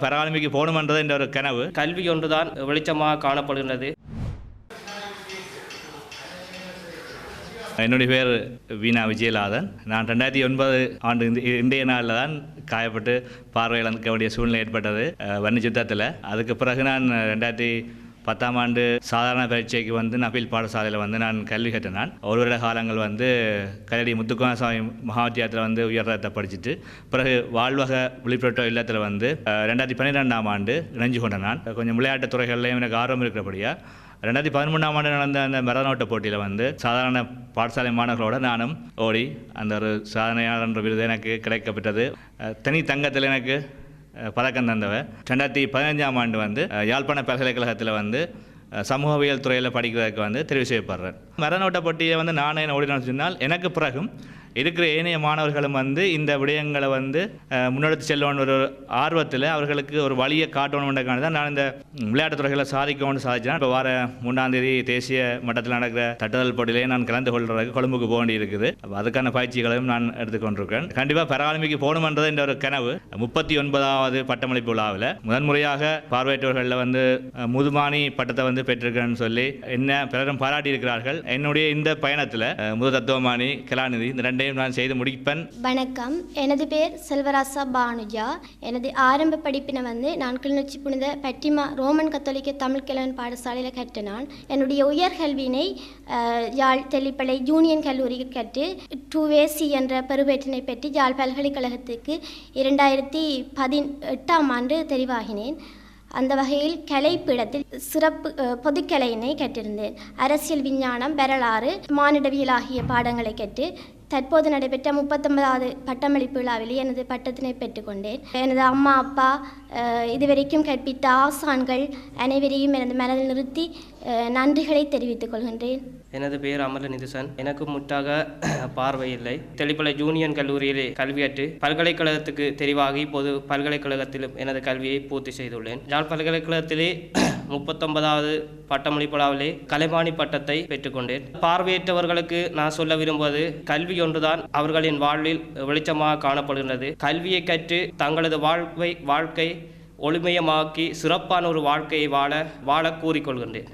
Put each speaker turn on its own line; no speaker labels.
பரவாயில்லைக்கு போகணுமன்றது என்ற ஒரு கனவு.
கல்வி ஒன்றுதான் வெளிச்சமாக காணப்படுகின்றது.
என்னுடைய பேர் வீணா விஜயலாதன். நான் 2009 ஆண்டு இன்றைய நாளில் தான் காயப்பட்டு பார்வை இழக்க வேண்டிய சூழ்நிலை ஏற்பட்டது வன்னி யுத்தத்தில். அதுக்கு பிறகு நான் 2010ஆம் ஆண்டு சாதாரண பரீட்சைக்கு வந்து நபீல் பாடசாலையில் நான் கல்வி கற்றினான். ஒரு வருட காலங்கள் கல்லடி முத்துக்குமாரசாமி மகாவித்தியாலயத்தில் உயர்தரத்தை படிச்சுட்டு பிறகு வாழ்வக விழிப்புணர்வு இல்லத்தில் 2012ஆம் ஆண்டு இணைஞ்சு கொண்ட நான் கொஞ்சம் விளையாட்டுத் துறைகள்லையும் எனக்கு ஆர்வம் இருக்கிறபடியாக 2013ஆம் ஆண்டு நடந்த அந்த மரநோட்ட போட்டியில் சாதாரண பாடசாலை மாணவர்களோடு நானும் ஓடி அந்த ஒரு சாதனையாளர் என்ற விருது எனக்கு கிடைக்கப்பட்டது. தனி தங்கத்தில் எனக்கு பதக்கம் தந்தவ. 2015ஆம் ஆண்டு யாழ்ப்பாண பல்கலைக்கழகத்தில் சமூகவியல் துறையில் படிக்கிறதுக்கு தெரிவு செய்யப்படுறேன். மரநோட்ட போட்டியை நானே ஓடினு சொன்னால் எனக்கு பிறகும் இருக்கிற ஏனைய மாணவர்களும் இந்த விடயங்களை முன்னெடுத்து செல்லணும் ஒரு ஆர்வத்தில் அவர்களுக்கு ஒரு வழியை காட்டணுன்றக்கான தான் நான் இந்த விளையாட்டுத் துறைகளை சாதிக்கணும்னு சாதிச்சேன். இப்போ வர 3ஆம் தேதி தேசிய மட்டத்தில் நடக்கிற தட்டுதல் போட்டியிலேயே நான் கலந்து கொள்றதுக்கு கொழும்புக்கு போக வேண்டி இருக்குது. அதுக்கான பயிற்சிகளையும் நான் எடுத்துக்கொண்டிருக்கேன். கண்டிப்பாக பரவாயில்லைக்கு போகணுமன்றது என்ற ஒரு கனவு. 39வது பட்டமளிப்பு விழாவில் முதன்முறையாக பார்வையற்றவர்களில் முதுமானி பட்டத்தை பெற்றிருக்கேன்னு சொல்லி என்ன பிறரும் பாராட்டி இருக்கிறார்கள். என்னுடைய இந்த பயணத்தில் முது தத்துவமானி கலாநிதி இந்த ரெண்டையும் நான் செய்து முடிப்பேன்.
வணக்கம், எனது பேர் செல்வராசா பானுஜா. எனது ஆரம்ப படிப்பினை நான் கிளிநொச்சி புனித பட்டிமா ரோமன் கத்தோலிக்க தமிழ் கிழவன் பாடசாலையில் கற்றினான். என்னுடைய உயர்கல்வியினை யாழ் தெல்லிப்பளை யூனியன் கல்லூரியில் கற்று 2AC என்ற பெறுபேற்றினை பெற்று யாழ் பல்கலைக்கழகத்துக்கு 2018ஆம் ஆண்டு தெரிவாகினேன். அந்த வகையில் கலைப்பீடத்தில் சிறப்பு பொதுக்கலையினை கற்றிருந்தேன். அரசியல் விஞ்ஞானம், வரலாறு, மானிடவியல் ஆகிய பாடங்களை கற்று தற்போது நடைபெற்ற 39வது பட்டமளிப்பு விழாவில் எனது பட்டத்தினை பெற்றுக்கொண்டேன். எனது அம்மா அப்பா இதுவரைக்கும் கற்பித்த ஆசான்கள் அனைவரையும் எனது மனதில் நிறுத்தி நன்றிகளை தெரிவித்துக் கொள்கின்றேன்.
எனது பெயர் அமரநிதிசன். எனக்கு முற்றாக பார்வை இல்லை. தெளிப்பளை யூனியன் கல்லூரியிலே கல்வியற்று பல்கலைக்கழகத்துக்கு தெரிவாகி இப்போது பல்கலைக்கழகத்திலும் எனது கல்வியை பூர்த்தி செய்துள்ளேன். யாழ் பல்கலைக்கழகத்திலே 39வது பட்டமளிப்பு விழாவிலே கலைமானி பட்டத்தை பெற்றுக்கொண்டேன். பார்வையற்றவர்களுக்கு நான் சொல்ல விரும்புவது கல்வி ஒன்றுதான் அவர்களின் வாழ்வில் வெளிச்சமாக காணப்படுகின்றது. கல்வியை கற்று தங்களது வாழ்க்கை ஒளிமயமாக்கி சிறப்பான ஒரு வாழ்க்கையை வாழ கூறிக்கொள்கின்றேன்.